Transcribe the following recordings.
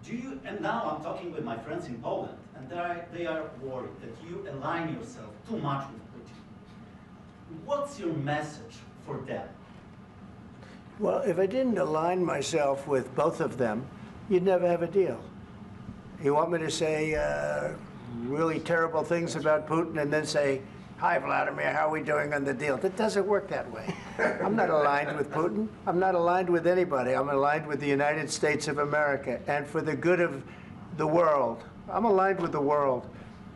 Do you, and now I'm talking with my friends in Poland, and they are worried that you align yourself too much with Putin. What's your message for them? Well, if I didn't align myself with both of them, you'd never have a deal. You want me to say really terrible things about Putin and then say, "Hi, Vladimir, how are we doing on the deal?" That doesn't work that way. I'm not aligned with Putin. I'm not aligned with anybody. I'm aligned with the United States of America. And for the good of the world, I'm aligned with the world.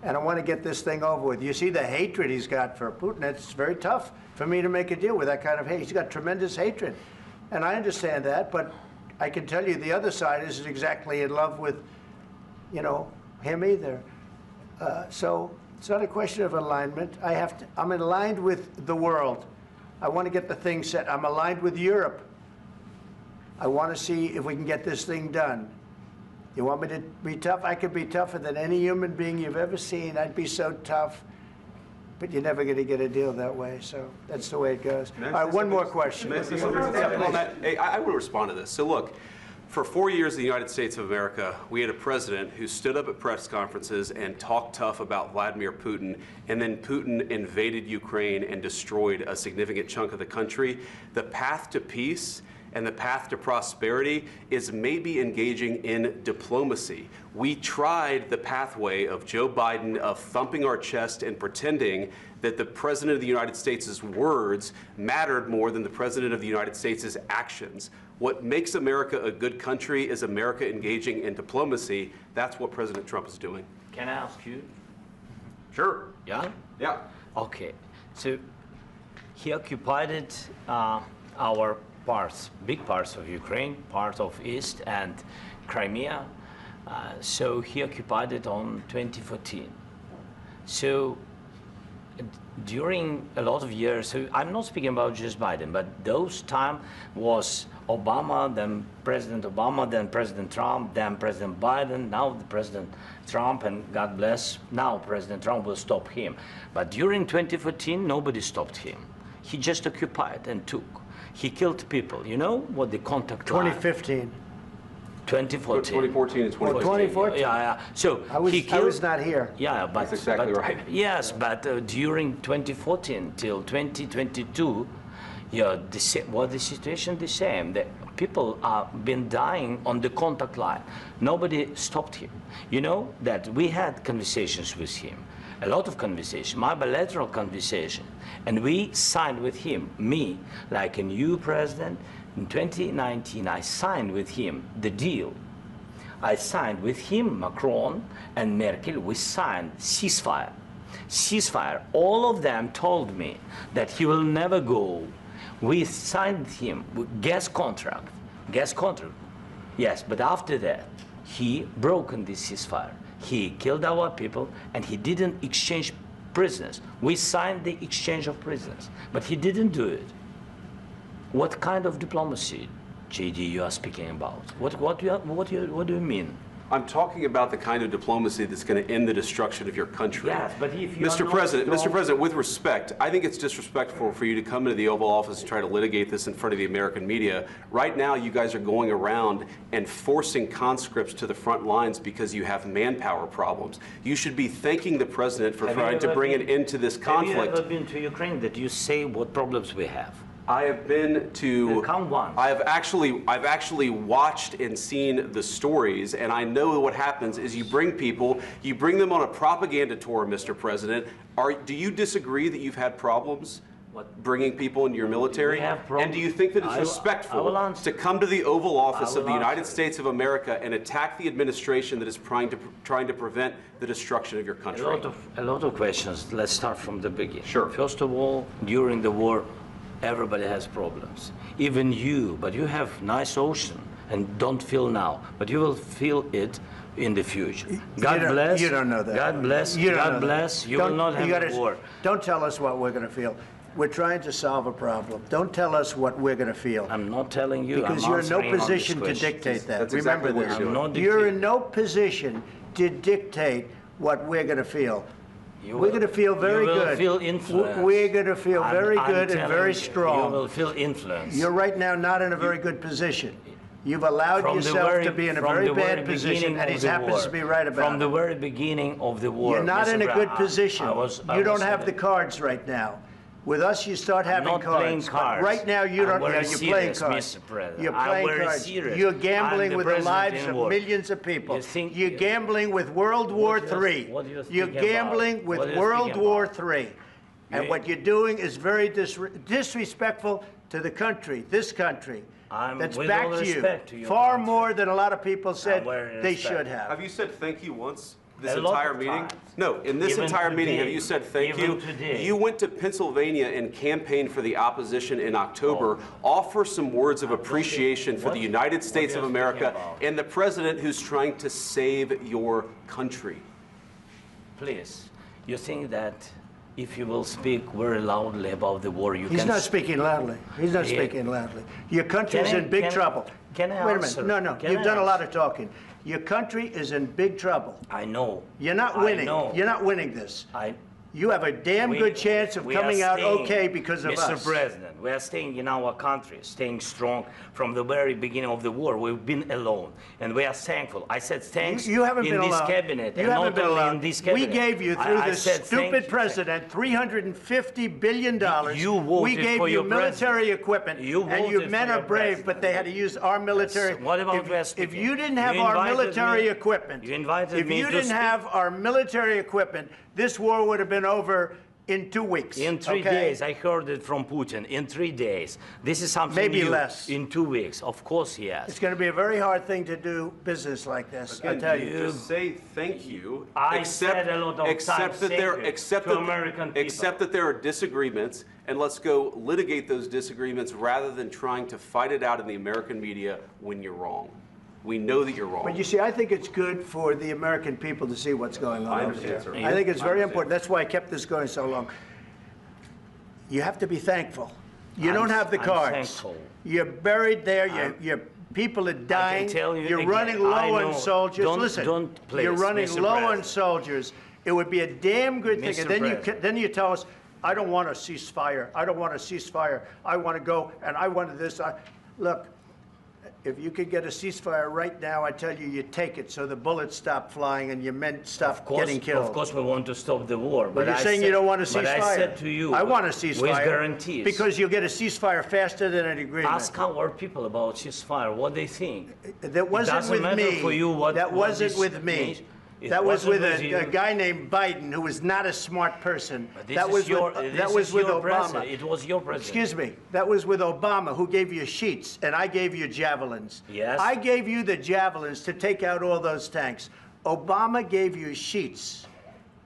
And I want to get this thing over with. You see the hatred he's got for Putin. It's very tough for me to make a deal with that kind of hate. He's got tremendous hatred. And I understand that, but I can tell you the other side isn't exactly in love with, you know, him either. So it's not a question of alignment. I'm aligned with the world. I want to get the thing set. I'm aligned with Europe. I want to see if we can get this thing done. You want me to be tough? I could be tougher than any human being you've ever seen. I'd be so tough. But you're never going to get a deal that way. So that's the way it goes. All right, one more question. I will respond to this. So look, for 4 years in the United States of America, we had a president who stood up at press conferences and talked tough about Vladimir Putin, and then Putin invaded Ukraine and destroyed a significant chunk of the country. The path to peace and the path to prosperity is maybe engaging in diplomacy. We tried the pathway of Joe Biden of thumping our chest and pretending that the President of the United States' words mattered more than the President of the United States' actions. What makes America a good country is America engaging in diplomacy. That's what President Trump is doing. Can I ask you? Sure. Yeah? Yeah. Okay. So he occupied our parts, big parts of Ukraine, part of East and Crimea. So he occupied it on 2014. So during a lot of years, so I'm not speaking about just Biden, but those time was Obama, then President Obama, then President Trump, then President Biden, now the President Trump, and God bless, now President Trump will stop him. But during 2014, nobody stopped him. He just occupied and took. He killed people. You know what the contact 2015. 2014. 2014 and 2014. 2014. Yeah. So I was not here. Yeah, but that's exactly right. Yes, but during 2014 till 2022, yeah, the situation the same. The people have been dying on the contact line. Nobody stopped him. You know that we had conversations with him, a lot of conversation, my bilateral conversation, and we signed with him, me, like a new president. In 2019, I signed with him the deal. I signed with him, Macron and Merkel, we signed ceasefire. Ceasefire. All of them told me that he will never go. We signed him with gas contract. Gas contract. Yes, but after that, he broken this ceasefire. He killed our people and he didn't exchange prisoners. We signed the exchange of prisoners, but he didn't do it. What kind of diplomacy, JD, you are speaking about? What do you mean? I'm talking about the kind of diplomacy that's going to end the destruction of your country. Yes, but if you Mr. President, with respect, I think it's disrespectful for you to come into the Oval Office and try to litigate this in front of the American media. Right now, you guys are going around and forcing conscripts to the front lines because you have manpower problems. You should be thanking the President for trying to bring an end to this conflict. Have you ever been to Ukraine that you say what problems we have? I have been to. Come once. I've actually watched and seen the stories, and I know what happens is you bring people, you bring them on a propaganda tour, Mr. President. Do you disagree that you've had problems bringing people into your military? And do you think that it's respectful to come to the Oval Office of the United States of America and attack the administration that is trying to prevent the destruction of your country? A lot of questions. Let's start from the beginning. Sure. First of all, during the war, everybody has problems, even you, but you have nice ocean and don't feel now, but you will feel it in the future. God bless. You don't know that. God bless. God bless. You will not have a war. Don't tell us what we're going to feel. We're trying to solve a problem. Don't tell us what we're going to feel. I'm not telling you. Because you're in no position to dictate that. That's Remember exactly this. You're in no position to dictate what we're going to feel. We're going to feel very good. You will feel influence. We're going to feel very good and very strong. You will feel influence. You're right now not in a very good position. You've allowed yourself to be in a very bad position, and he happens to be right about it. From the very beginning of the war. You're not in a good position. You don't have the the cards right now. With us, you start having not cards. playing cards. But right now, you don't. Very You're playing serious, cards. Mr. President. You're I'm playing very cards. serious. You're gambling I'm with the the lives president of in war. millions of people. You think- You're gambling with World War III. What do you think You're about? gambling with What do you World think War about? III. And You- what you're doing is very disrespectful to the country, this country. That's with back all to you. respect to your Far country. more than a lot of people said very they respect. should have. Have you said thank you once this A lot entire of meeting? times. No, in this Even entire meeting, have today. you said thank Even you? today. You went to Pennsylvania and campaigned for the opposition in October. Offer some words of appreciation for the United States of you America speaking about? and the president who's trying to save your country. Please, you think that if you will speak very loudly about the war, you He's can... not speaking loudly. He's not Yeah. speaking loudly. Your country's Can I- in big can- trouble. can I Wait a answer? minute. No, Can you've I done a lot answer? of talking. Your country is in big trouble. I know. You're not I winning. know. You're not winning this. I, You have a damn we- good chance of we are coming out staying, okay because of Mr. us. President, we are staying in our country, staying strong from the very beginning of the war. We've been alone, and we are thankful. I said thanks You haven't in been this alone. cabinet, You and haven't not been only alone. in this We cabinet. gave you, through I this said thank stupid you. president, $350 billion. You voted We gave for you your military president. equipment, You and your voted men for are your brave, president. but they had to use our military. What about if, West if speaking? you didn't have You our invited military me- equipment, you invited if me you to didn't speak. have our military equipment, this war would have been over in 2 weeks. In 3 okay? days, I heard it from Putin. In 3 days, this is something Maybe new. less. In 2 weeks, of course, yes. It's going to be a very hard thing to do business like this. I tell you. Just say thank you. I said a lot of accept times that thank there, you accept to that, American people. accept that there are disagreements, and let's go litigate those disagreements rather than trying to fight it out in the American media when you're wrong. We know that you're wrong. But you see, I think it's good for the American people to see what's going on I over understand, there. sir. I think it's I very understand. important. That's why I kept this going so long. You have to be thankful. You I'm- don't have the I'm cards. thankful. You're buried there. Your people are dying. tell you You're again, running I low on know. soldiers. Don't- Listen, don't, please, you're running Mr. low on President. soldiers. It would be a damn good thing. Mr. And then President. then you tell us, I don't want a ceasefire. I don't want a ceasefire. I want to go and I want this. Look. If you could get a ceasefire right now, I tell you, you take it so the bullets stop flying and your men stop getting killed. Of course, we want to stop the war. But you're saying you don't want a ceasefire. But I said to you, I want a ceasefire. with guarantees. Because you'll get a ceasefire faster than an agreement. Ask our people about ceasefire, what they think. That wasn't doesn't with matter me. for you what- that what wasn't this with me. means. It That was wasn't with with you. a guy named Biden, who was not a smart person. But this That is was your, with, this that was is with your Obama. president. It was your president. Excuse me. That was with Obama, who gave you sheets, and I gave you javelins. Yes. I gave you the javelins to take out all those tanks. Obama gave you sheets.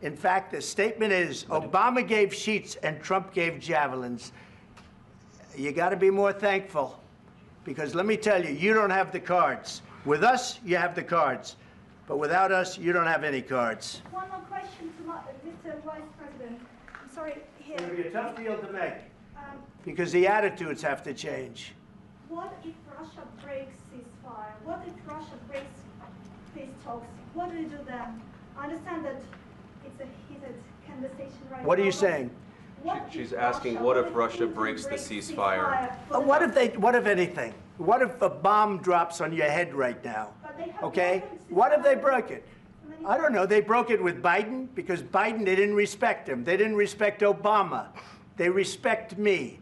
In fact, the statement is Obama gave sheets and Trump gave javelins. You got to be more thankful, because let me tell you, you don't have the cards. With us, you have the cards. But without us, you don't have any cards. One more question to Mr. Vice President. I'm sorry, here. It's going to be a tough deal to make, Um, because the attitudes have to change. what if Russia breaks ceasefire? What if Russia breaks peace talks? What do you do then? I understand that it's a heated conversation right now. What are you but saying? what She's if asking, what if Russia Putin breaks the breaks ceasefire? for the- What if anything? What if a bomb drops on your head right now? But they have Okay? broken What if they ceasefire broke it? many I don't know. They broke it with Biden because Biden, they didn't respect him. They didn't respect Obama. They respect me.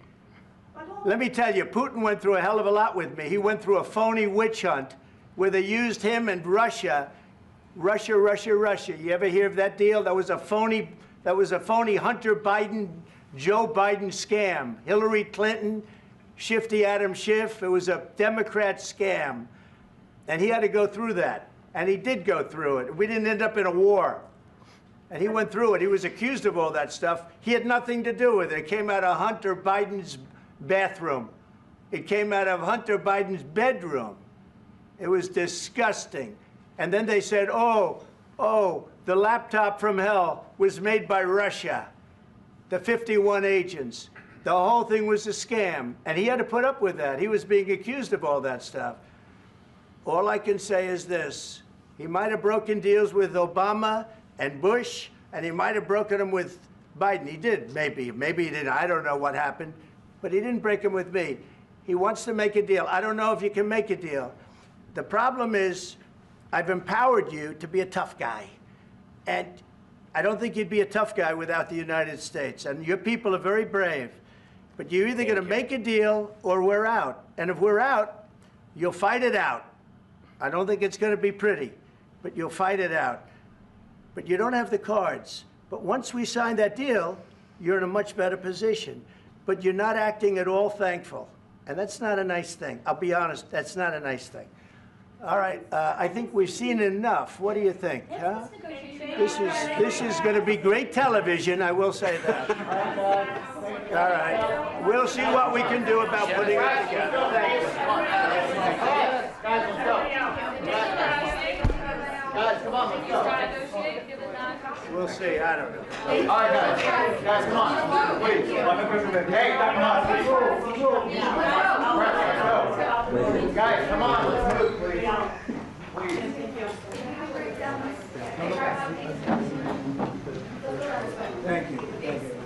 But all- Let me tell you, Putin went through a hell of a lot with me. He went through a phony witch hunt where they used him and Russia. Russia. You ever hear of that deal? That was a phony Hunter Biden, Joe Biden scam. Hillary Clinton, Shifty Adam Schiff. It was a Democrat scam. And he had to go through that. And he did go through it. We didn't end up in a war. And he went through it. He was accused of all that stuff. He had nothing to do with it. It came out of Hunter Biden's bathroom. It came out of Hunter Biden's bedroom. It was disgusting. And then they said, oh, the laptop from hell was made by Russia, the 51 agents. The whole thing was a scam. And he had to put up with that. He was being accused of all that stuff. All I can say is this. He might have broken deals with Obama and Bush, and he might have broken them with Biden. He did, maybe. Maybe he didn't. I don't know what happened. But he didn't break them with me. He wants to make a deal. I don't know if you can make a deal. The problem is, I've empowered you to be a tough guy. And I don't think you'd be a tough guy without the United States. And your people are very brave. But you're either going to make a deal or we're out. And if we're out, you'll fight it out. I don't think it's going to be pretty, but you'll fight it out. But you don't have the cards. But once we sign that deal, you're in a much better position. But you're not acting at all thankful. And that's not a nice thing. I'll be honest, that's not a nice thing. All right, I think we've seen enough. What do you think? Huh? This is going to be great television, I will say that. All right, we'll see what we can do about putting it together. Thank you. Guys, let's go. Guys, come on, let's go. We'll see, I don't know. All right, guys, come on. Please. Hey, come on. Guys, come on, let's move, please. Please. Thank you. Thank you.